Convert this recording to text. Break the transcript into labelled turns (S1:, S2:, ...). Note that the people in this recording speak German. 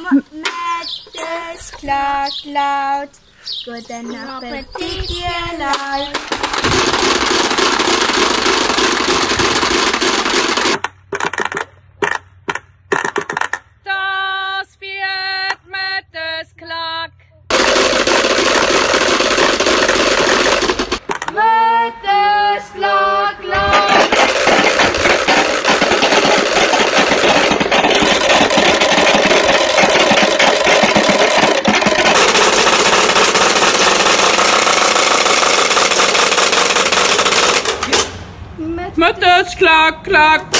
S1: Mettes klagt laut. Guten Appetit, ihr Leid.
S2: Das wird Mettes Klack.
S1: Mettes klagt laut.
S2: Mettes Klack, Klack.